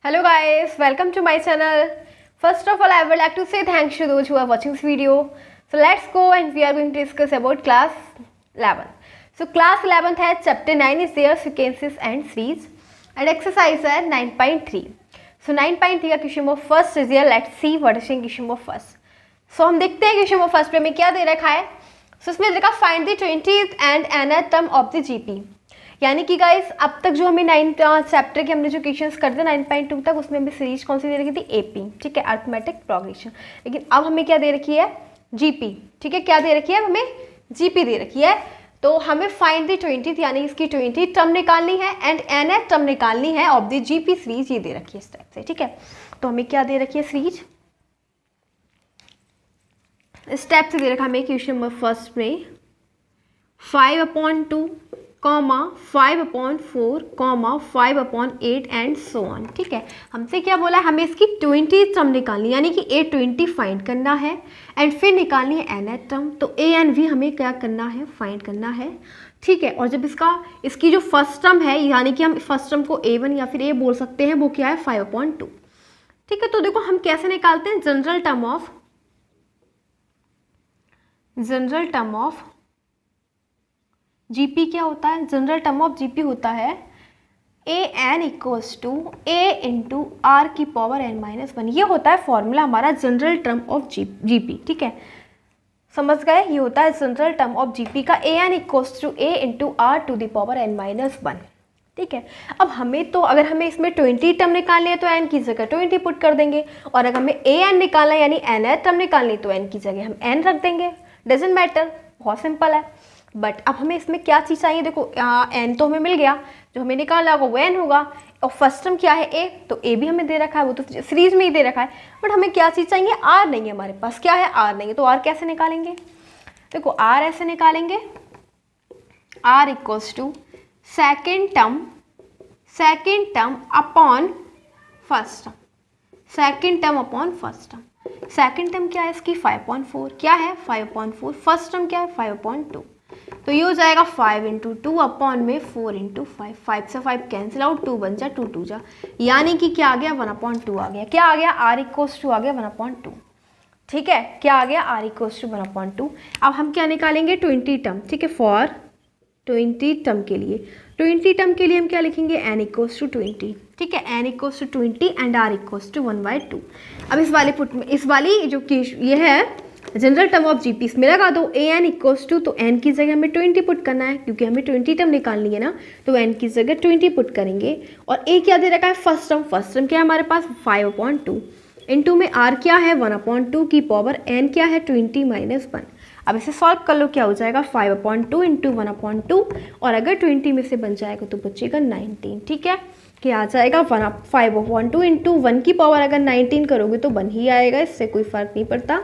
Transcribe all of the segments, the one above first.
Hello guys, welcome to my channel. First of all, I would like to say thanks to those who are watching this video. So let's go and we are going to discuss about class 11. So class 11 है chapter 9 is there sequences and series and exercise है 9.3. So 9.3 का question number first is here. Let's see what is question number first. So हम देखते हैं question number first पे हमें क्या दे रखा है. सो इसमें दे रखा find the 20th and nth term of the GP. यानी कि गाइस अब तक जो हमें 9th चैप्टर के हमने जो क्वेश्चंस करते 9.2 तक उसमें हमें सीरीज कौन सी दे रखी थी, एपी. ठीक है, अरिथमेटिक प्रोग्रेशन. लेकिन अब हमें क्या दे रखी है, जीपी. ठीक है, क्या दे रखी है, हमें जीपी दे रखी है. तो हमें फाइंड द 20th यानी इसकी 20th टर्म निकालनी है एंड nth टर्म निकालनी है ऑफ द जीपी सीरीज. ये दे रखी है इस टाइप से. ठीक है, तो हमें क्या दे रखी है सीरीज, इस टाइप से दे रखा हमें क्वेश्चन नंबर फर्स्ट में 5/2 5/4 5/8 एंड सो ऑन. ठीक है, हमसे क्या बोला है, हमें इसकी 20th टर्म निकालनी यानी कि A20 फाइंड करना है एंड फिर निकालनी है nth टर्म. तो A एंड V हमें क्या करना है, फाइंड करना है. ठीक है, और जब इसकी जो फर्स्ट टर्म है यानी कि हम फर्स्ट टर्म को A1 या फिर A बोल सकते हैं, वो क्या है 5/2. ठीक है, तो देखो हम कैसे निकालते हैं, जनरल टर्म ऑफ जीपी क्या होता है, जनरल टर्म ऑफ जीपी होता है an equals to a into are की पावर n-1. ये होता है फॉर्मूला हमारा जनरल टर्म ऑफ जीपी. ठीक है, समझ गए, ये होता है जनरल टर्म ऑफ जीपी का an equals to a into R to the power n-1. ठीक है, अब हमें तो अगर हमें इसमें 20 टर्म निकालनी है तो n की जगह 20 पुट कर देंगे, और अगर हमें an निकालना है यानी nth टर्म निकालनी तो n की जगह हम n रख देंगे. डजेंट मैटर, बहुत सिंपल है. बट अब हमें इसमें क्या चीज़ चाहिए, देखो n तो हमें मिल गया, जो हमें निकालना होगा वो n होगा, और फर्स्ट टर्म क्या है a, तो a भी हमें दे रखा है, वो तो सीरीज में ही दे रखा है. बट हमें क्या चीज़ चाहिए, r नहीं है हमारे पास. क्या है, r नहीं है, तो r कैसे निकालेंगे, देखो r ऐसे निकालेंगे, r equals to second term upon first term. Second term upon first term. Second term क्या है इसकी 5/4. क्या है 5/4. फर्स्ट टर्म क्या है 5/2. तो ये हो जाएगा 5 इंटू 2 अपॉन में 4 इंटू 5. 5 से 5 कैंसिल आउट, 2 बन जा 2 2 जा, यानी कि क्या आ गया 1/2 आ गया. क्या आ गया, आर इक्वल्स टू आ गया 1/2. ठीक है, क्या आ गया, आर इक्वल्स टू 1/2. अब हम क्या निकालेंगे, 20 टर्म. ठीक है, फॉर 20 टर्म के लिए हम क्या लिखेंगे, n इक्वल्स टू 20. ठीक है, n equals to 20 and r equals to 1/2. अब इस वाली जो ये है जनरल टर्म ऑफ जीपी इसमें लगा दो an इक्वल्स टू, तो n की जगह हमें 20 पुट करना है क्योंकि हमें 20 टर्म निकालनी है ना, तो n की जगह 20 पुट करेंगे. और a क्या दे रखा है, फर्स्ट टर्म क्या है हमारे पास 5/2 इंटू में r क्या है 1/2 की पावर n क्या है 20-1. अब इसे सॉल्व कर लो, क्या हो जाएगा 5/2 इंटू 1/2, और अगर 20 में से बन जाएगा तो बचेगा 19. ठीक है, क्या आ जाएगा 5/2 इंटू 1 की पावर अगर 19 करोगे तो 1 ही आएगा, इससे कोई फ़र्क नहीं पड़ता.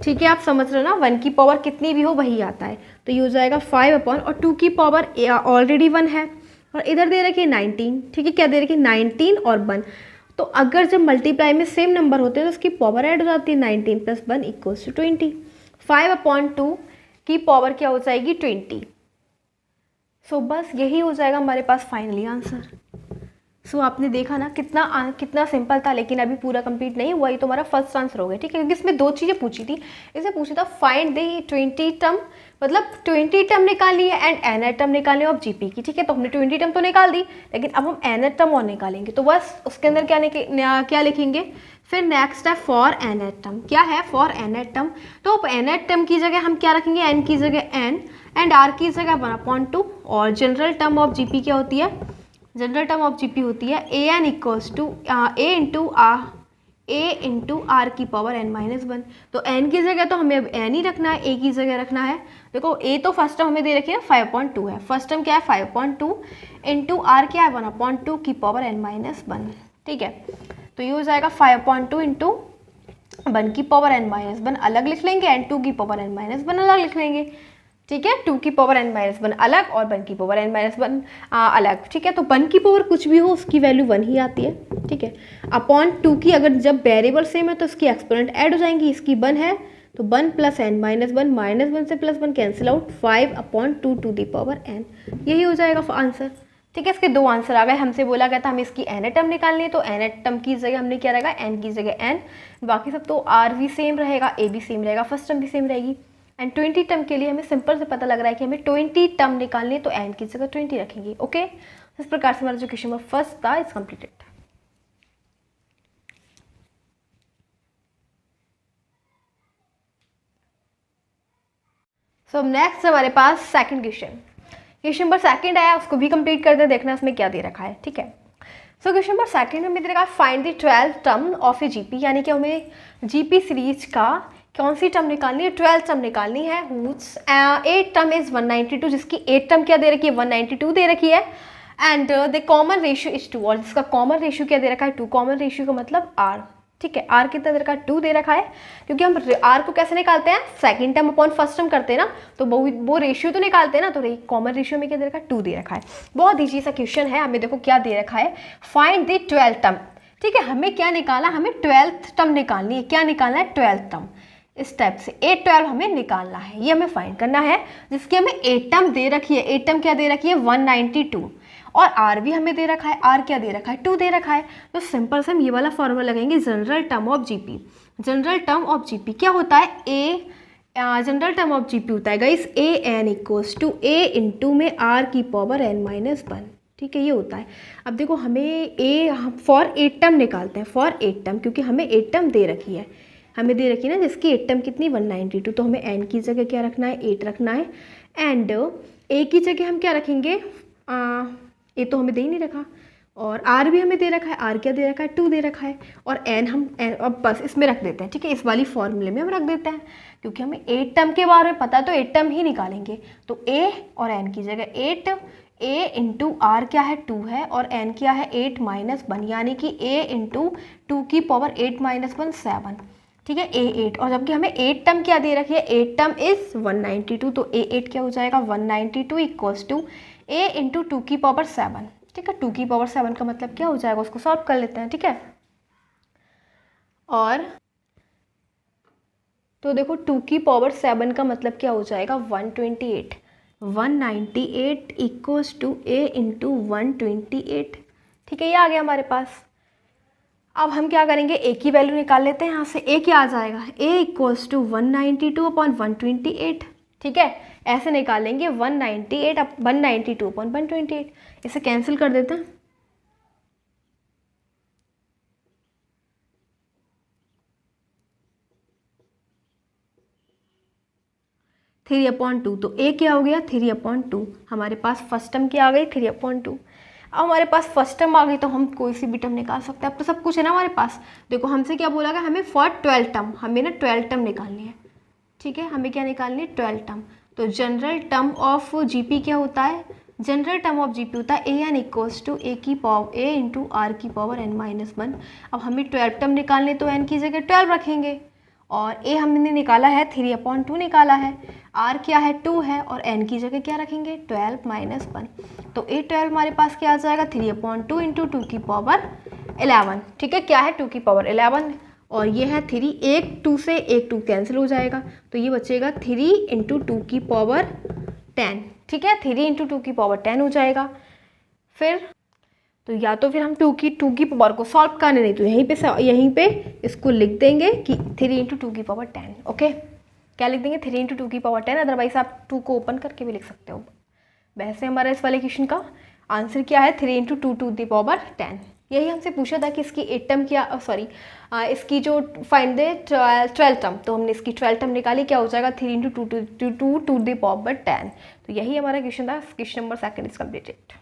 ठीक है, आप समझ रहे हो ना, 1 की पावर कितनी भी हो वही आता है. तो ये हो जाएगा 5/2 की पावर ऑलरेडी 1 है, और इधर दे रखिए 19. ठीक है, क्या दे रखिए 19 और 1. तो अगर जब मल्टीप्लाई में सेम नंबर होते हैं तो उसकी पावर ऐड हो जाती है, 19 + 1 इक्वल्स टू 20. 5/2 की पावर क्या हो जाएगी 20. सो बस यही हो जाएगा हमारे पास फाइनली आंसर. सो आपने देखा ना कितना सिंपल था, लेकिन अभी पूरा कंप्लीट नहीं हुआ. ये तो हमारा फर्स्ट आंसर हो गया. ठीक है, क्योंकि इसमें 2 चीज़ें पूछी थी. इसे पूछा था फाइंड द 20 टर्म, मतलब 20 टर्म निकालनी है एंड nth टर्म निकालनी है ऑफ जीपी की. ठीक है, तो हमने 20 टर्म तो निकाल दी, लेकिन अब हम nth टर्म और निकालेंगे. तो बस उसके अंदर क्या लिखेंगे, फिर नेक्स्ट है फॉर nth टर्म. क्या है फॉर nth टर्म, तो nth टर्म की जगह हम क्या रखेंगे, n की जगह n एंड r की जगह 1/2. और जनरल टर्म ऑफ जीपी क्या होती है, जनरल टर्म ऑफ जीपी होती है an equals to a into are की पावर n-1. तो n की जगह तो हमें अब n ही रखना है, a की जगह रखना है. देखो a तो फर्स्ट टर्म हमें दे रखी है 5/2 है, फर्स्ट टर्म क्या है 5/2 इंटू आर क्या है 1/2 की पावर n-1. ठीक है, तो ये हो जाएगा 5/2 इंटू 1 की पावर n-1 अलग लिख लेंगे एंड 2 की पावर n-1 अलग लिख लेंगे. ठीक है, 2 की पावर n-1 अलग और 1 की पावर n-1 अलग. ठीक है, तो 1 की पावर कुछ भी हो उसकी वैल्यू 1 ही आती है. ठीक है, अपॉन 2 की अगर जब वेरिएबल सेम है तो इसकी एक्सपोनेंट ऐड हो जाएंगी. इसकी 1 है तो 1 + n-1 -1 से +1 cancel out, 5/2 to the power n. यही हो जाएगा आंसर. ठीक है, इसके दो आंसर आ गए। हमसे बोला गया था हमें इसकी एन टर्म निकालनी है, तो एन टर्म की जगह हमने क्या रखा, एन की जगह एन, बाकी सब तो आर भी सेम रहेगा, ए भी सेम रहेगा, फर्स्ट टर्म भी सेम रहेगी। एंड 20 टर्म के लिए हमें सिंपल से पता लग रहा है कि हमें 20 टर्म निकालनी है, तो एन की जगह 20 रखेंगे। ओके, इस प्रकार से हमारा जो क्वेश्चन नंबर फर्स्ट था इज कम्प्लीटेड। सो नेक्स्ट हमारे पास सेकंड क्वेश्चन नंबर सेकंड आया, उसको भी कंप्लीट करते हैं, देखना उसमें क्या दे रखा है। ठीक है, सो क्वेश्चन नंबर सेकंड में दे रखा है find the 12th term of a GP, यानी कि हमें जीपी सीरीज का कौन सी टर्म निकालनी है, 12th टर्म निकालनी है। हुज 8 टर्म इज 192, जिसकी 8 टर्म क्या दे रखी है, 192 दे रखी है। And the common ratio is 2, और जिसका कॉमन रेशियो क्या दे रखा है, 2। कॉमन रेशियो का मतलब आर। ठीक है, आर कितना दे रखा है, 2 दे रखा है, क्योंकि हम आर को कैसे निकालते हैं, second term upon first term करते हैं ना, तो वो रेशियो तो निकालते हैं ना, तो कॉमन रेशियो में क्या दे रखा है, 2 दे रखा है। बहुत ईजी सा क्वेश्चन है। हमें देखो क्या दे रखा है, फाइंड द 12th टर्म। ठीक है, हमें क्या निकालना, हमें 12th टर्म निकालनी है। क्या निकालना है, 12th टर्म। इस टाइप से 8 12 हमें निकालना है, ये हमें फाइंड करना है, जिसकी हमें 8 टर्म दे रखी है। 8 टर्म क्या दे रखी है, 192, और आर भी हमें दे रखा है, आर क्या दे रखा है, 2 दे रखा है। तो सिंपल से हम ये वाला फॉर्मूला लगाएंगे, general term of GP. General term of GP क्या होता है, A general term of GP होता है guys A N equals to A into में आर की पावर एन माइनस 1। ठीक है, ये होता है। अब देखो हमें ए फॉर 8 टर्म निकालते हैं, फॉर 8 टर्म, क्योंकि हमें 8 टर्म दे रखी है, हमें दे रखी है ना, जिसकी 8 टर्म कितनी 192, तो हमें एन की जगह क्या रखना है, 8 रखना है। एंड ए की जगह हम क्या रखेंगे, ए तो हमें दे ही नहीं रखा, और आर भी हमें दे रखा है, आर क्या दे रखा है, 2 दे रखा है, और एन हम अब बस इसमें रख देते हैं। ठीक है, इस वाली फॉर्मूले में हम रख देते हैं, क्योंकि हमें 8 टर्म के बारे में पता है, तो 8 टर्म ही निकालेंगे। तो ए और एन की जगह 8, ए इंटू आर क्या है, 2 है, और एन क्या है, 8 माइनस 1, यानी कि ए इंटू 2 की पावर 8 माइनस 1 7। ठीक है, ए 8, और जबकि हमें 8 टर्म क्या दे रखी है, 8 टर्म इज 192, तो ए 8 क्या हो जाएगा, 192 इक्वल्स टू ए इंटू 2 की पावर 7। ठीक है, 2 की पावर 7 का मतलब क्या हो जाएगा, उसको सॉल्व कर लेते हैं। ठीक है, और तो देखो 2 की पावर 7 का मतलब क्या हो जाएगा, 128। 198 इक्वल्स टू ए इंटू 128। ठीक है, ये आ गया हमारे पास। अब हम क्या करेंगे, ए की वैल्यू निकाल लेते हैं यहाँ से। ए क्या आ जाएगा, ए इक्वल्स टू 192 अपॉन 128। ठीक है, ऐसे निकालेंगे 198 अब 192 अपॉन 128, इसे कैंसिल कर देते हैं। थ्री अपॉन 2, तो ए क्या हो गया, 3/2। हमारे पास फर्स्ट टर्म क्या आ गई, 3/2। अब हमारे पास फर्स्ट टर्म आ गई, तो हम कोई सी भी टर्म निकाल सकते हैं। अब तो सब कुछ है ना हमारे पास। देखो हमसे क्या बोला गया, हमें फॉर 12 टर्म, हमें ना 12 टर्म निकालनी है। ठीक है, हमें क्या निकालनी है, 12 टर्म। तो जनरल टर्म ऑफ जीपी क्या होता है, जनरल टर्म ऑफ जीपी होता है ए एन इक्वल्स टू ए की पावर ए इंटू आर की पावर एन माइनस 1। अब हमें 12 टर्म निकालने, तो एन की जगह 12 रखेंगे, और ए हमने निकाला है 3/2 निकाला है, आर क्या है 2 है, और एन की जगह क्या रखेंगे 12 माइनस 1। तो ए 12 हमारे पास क्या आ जाएगा 3/2 इंटू 2 की पावर 11। ठीक है, क्या है 2 की पावर 11, और ये है 3, एक 2 से एक 2 कैंसिल हो जाएगा, तो ये बचेगा 3 इंटू 2 की पावर 10। ठीक है, 3 इंटू 2 की पावर 10 हो जाएगा। फिर तो या तो फिर हम 2 की पावर को सॉल्व करने, नहीं तो यहीं पे इसको लिख देंगे कि 3 इंटू 2 की पावर 10। ओके, क्या लिख देंगे 3 इंटू 2 की पावर 10, अदरवाइज आप 2 को ओपन करके भी लिख सकते हो। वैसे हमारा इस वाले क्वेश्चन का आंसर क्या है, 3 इंटू 2 टू द पावर 10। यही हमसे पूछा था कि इसकी 8 टर्म क्या, इसकी जो फाइंड दे 12 टर्म, तो हमने इसकी 12 टर्म निकाली, क्या हो जाएगा 3 इंटू 2 टू द पावर 10। तो यही हमारा क्वेश्चन था। Question number second is completed.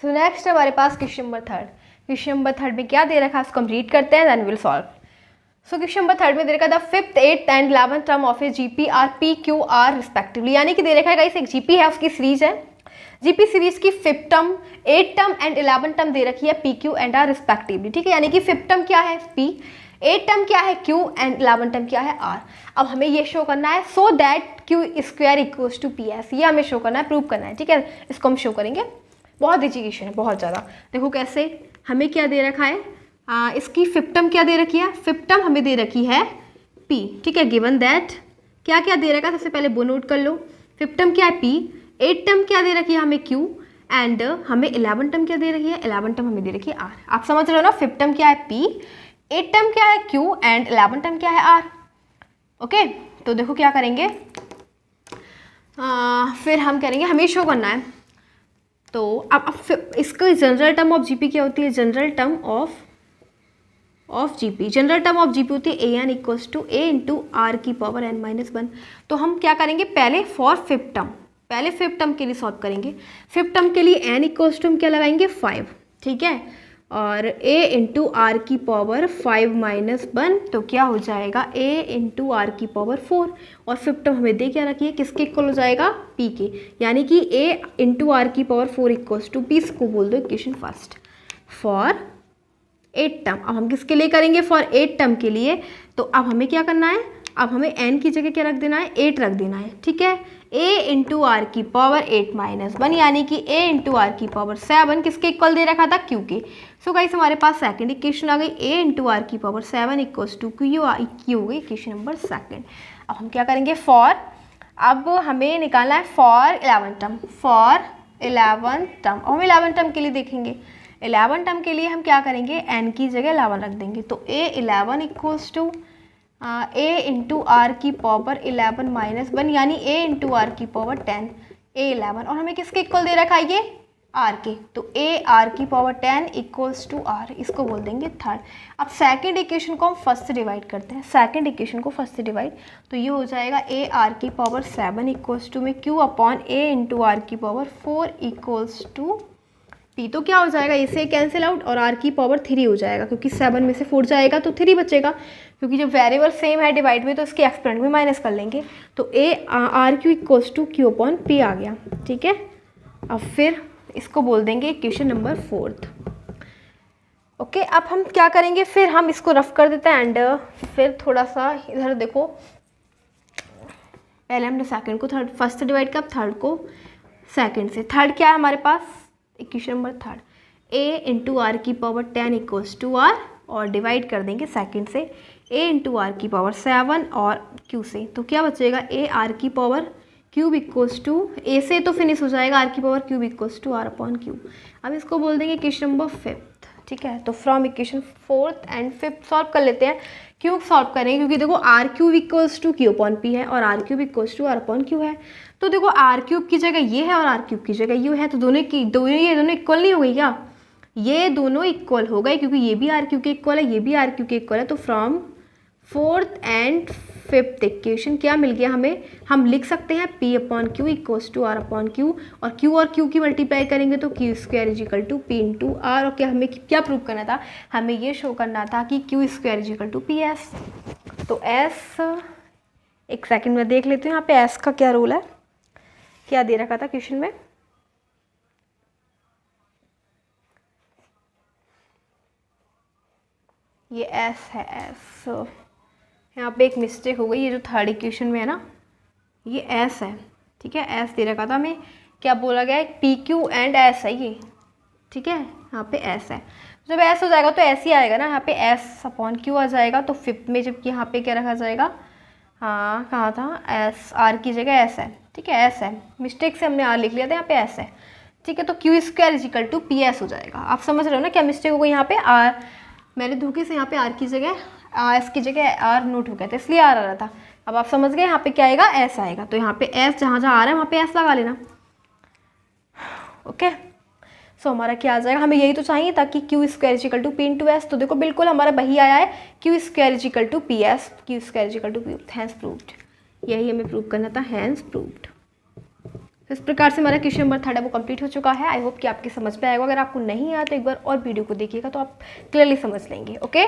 So next हमारे पास question number third. Question number third में क्या दे रखा है, उसको कंप्लीट करते हैं, then will solve. So question number third में दे रखा था 5th 8th and 11th term of a GP are p q r respectively, यानी कि दे रखा है गाइस एक जीपी है, उसकी सीरीज है, जीपी सीरीज की 5th term 8th term and 11th term दे रखी है p q and r respectively. ठीक है, यानी कि 5th टर्म क्या है पी, 8th टर्म क्या है क्यू, एंड 11th टर्म क्या है आर। अब हमें ये शो करना है so that Q square equals to P S, ये हमें शो करना है, प्रूव करना है। ठीक है, इसको हम शो करेंगे। बहुत ईजी क्वेश्चन है, बहुत ज़्यादा। देखो कैसे, हमें क्या दे रखा है, इसकी 5th टर्म क्या दे रखी है, 5th टर्म हमें दे रखी है P, ठीक है। गिवन दैट क्या क्या दे रखा है, सबसे पहले वो नोट कर लो। 5th टर्म क्या है P, 8th टर्म क्या दे रखी है हमें Q, एंड हमें 11th टर्म क्या दे रही है, 11th टर्म हमें दे रखी है R। आप समझ रहे हो ना, 5th टर्म क्या है P, 8th टर्म क्या है Q एंड 11th टर्म क्या है R। ओके, तो देखो क्या करेंगे, फिर हम करेंगे, हमें शो करना है। तो अब इसका जनरल टर्म ऑफ जीपी क्या होती है, general term of GP, general term of GP होती है a N equals to A into are की पावर एन माइनस 1। तो हम क्या करेंगे, पहले फॉर 5th टर्म, पहले 5th टर्म के लिए सॉल्व करेंगे। 5th टर्म के लिए एन इक्वल्स टू हम क्या लगाएंगे 5, ठीक है, और a इंटू आर की पावर 5 माइनस 1, तो क्या हो जाएगा a इंटू आर की पावर 4। और 5th टर्म हमें दे क्या रखी है, किसके इक्वल हो जाएगा p के, यानी कि a इंटू आर की पावर 4 इक्वल्स टू p, इसको बोल दो equation first for 8th term. अब हम किसके लिए करेंगे, फॉर 8th टर्म के लिए। तो अब हमें क्या करना है, अब हमें n की जगह क्या रख देना है, 8 रख देना है, ठीक है। a इंटू आर की पावर 8 माइनस 1, यानी कि a इंटू आर की पावर 7 किसके इक्वल दे रखा था, q के। सो गाइस हमारे पास सेकंड इक्वेशन आ गई, a इंटू आर की पावर 7 इक्वल्स टू q हो गई इक्वेशन नंबर सेकंड। अब हम क्या करेंगे, फॉर, अब हमें निकालना है for 11th term, for 11th term. और हम 11th टर्म के लिए देखेंगे, 11th टर्म के लिए हम क्या करेंगे, n की जगह 11 रख देंगे। तो a 11 equals to a into are की पावर 11 माइनस 1, यानी a इंटू आर की पावर 10, a 11, और हमें किसके इक्वल दे रखा है ये r के। तो a आर की पावर 10 इक्वल्स टू r, इसको बोल देंगे थर्ड। अब सेकंड इक्वेशन को हम फर्स्ट से डिवाइड करते हैं, सेकंड इक्वेशन को फर्स्ट से डिवाइड, तो ये हो जाएगा a आर की पावर 7 इक्वल्स टू में q upon a into are की पावर 4 इक्वल्स टू p। तो क्या हो जाएगा, इसे कैंसिल आउट और r की पावर 3 हो जाएगा, क्योंकि 7 में से 4 जाएगा तो 3 बचेगा, क्योंकि जब वेरिएबल सेम है डिवाइड में तो इसके एक्सपेरेंट में माइनस कर लेंगे। तो a R Q equals to q upon p आ गया, ठीक है। अब फिर इसको बोल देंगे इक्वेशन नंबर 4th। ओके, अब हम क्या करेंगे, फिर हम इसको रफ कर देते हैं एंड फिर थोड़ा सा इधर देखो, पहले हमने सेकंड को थर्ड, फर्स्ट से डिवाइड किया, थर्ड को सेकंड से। थर्ड क्या है हमारे पास, equation number third, a into are की पावर 10 इक्वल्स टू r, और डिवाइड कर देंगे सेकंड से a इंटू आर की पावर 7 और q से। तो क्या बचेगा, a आर की power cube equals to, a से तो फिनिश हो जाएगा, r की power cube equals to r upon Q. अब इसको बोल देंगे इक्वेशन नंबर 5th, ठीक है। तो from equation 4th and 5th solve कर लेते हैं। क्यों सॉल्व करेंगे, क्योंकि देखो R cube equals to Q upon P है और R cube equals to R upon Q है। तो देखो आर क्यूब की जगह ये है और आर क्यूब की जगह यू है, तो दोनों ये दोनों इक्वल नहीं हो गई क्या, ये दोनों इक्वल हो गए, क्योंकि ये भी आर क्यू के इक्वल है, ये भी आर क्यू के इक्वल है। तो from 4th and 5th equation क्या मिल गया हमें, हम लिख सकते हैं p upon Q equals to R upon Q, और q और q की मल्टीप्लाई करेंगे तो Q square is equal to P into R. और क्या हमें क्या प्रूव करना था, हमें ये शो करना था कि Q square is equal to P S. तो s, एक सेकंड में देख लेते हैं यहाँ पे s का क्या रोल है, क्या दे रखा था क्वेश्चन में। ये s है, s यहाँ पे एक मिस्टेक हो गई, ये जो थर्ड इक्वेशन में है ना ये s है, ठीक है। s दे रखा था हमें, क्या बोला गया है, पी क्यू एंड s है ये, ठीक है। यहाँ पे s है, जब s हो जाएगा तो s ही आएगा ना, यहाँ पे s अपॉन क्यू आ जाएगा। तो 5th में जबकि यहाँ पे क्या रखा जाएगा, हाँ कहाँ था, s, r की जगह s है, ठीक है, s है, मिस्टेक से हमने r लिख लिया था, यहाँ पे s है, ठीक है। तो Q square is equal to P S हो जाएगा। आप समझ रहे हो ना क्या मिस्टेक हो गई यहाँ पे, r मैंने धोखे से यहाँ पे r की जगह s की जगह r नोट हो गया था, इसलिए r आ रहा था। अब आप समझ गए यहाँ पे क्या आएगा, s आएगा। तो यहाँ पे s जहाँ जहाँ आ रहा है वहाँ पे s लगा लेना, ओके। सो हमारा क्या आ जाएगा, हमें यही तो चाहिए था कि Q square is equal to P into S. तो देखो बिल्कुल हमारा वही आया है, Q square is equal to P S, Q square is equal to P, hence proved. यही हमें प्रूव करना था, हैंस प्रूव्ड। इस प्रकार से हमारा क्वेश्चन नंबर 3 है वो कंप्लीट हो चुका है। आई होप कि आपकी समझ में आएगा। अगर आपको नहीं आया तो एक बार और वीडियो को देखिएगा तो आप क्लियरली समझ लेंगे, ओके।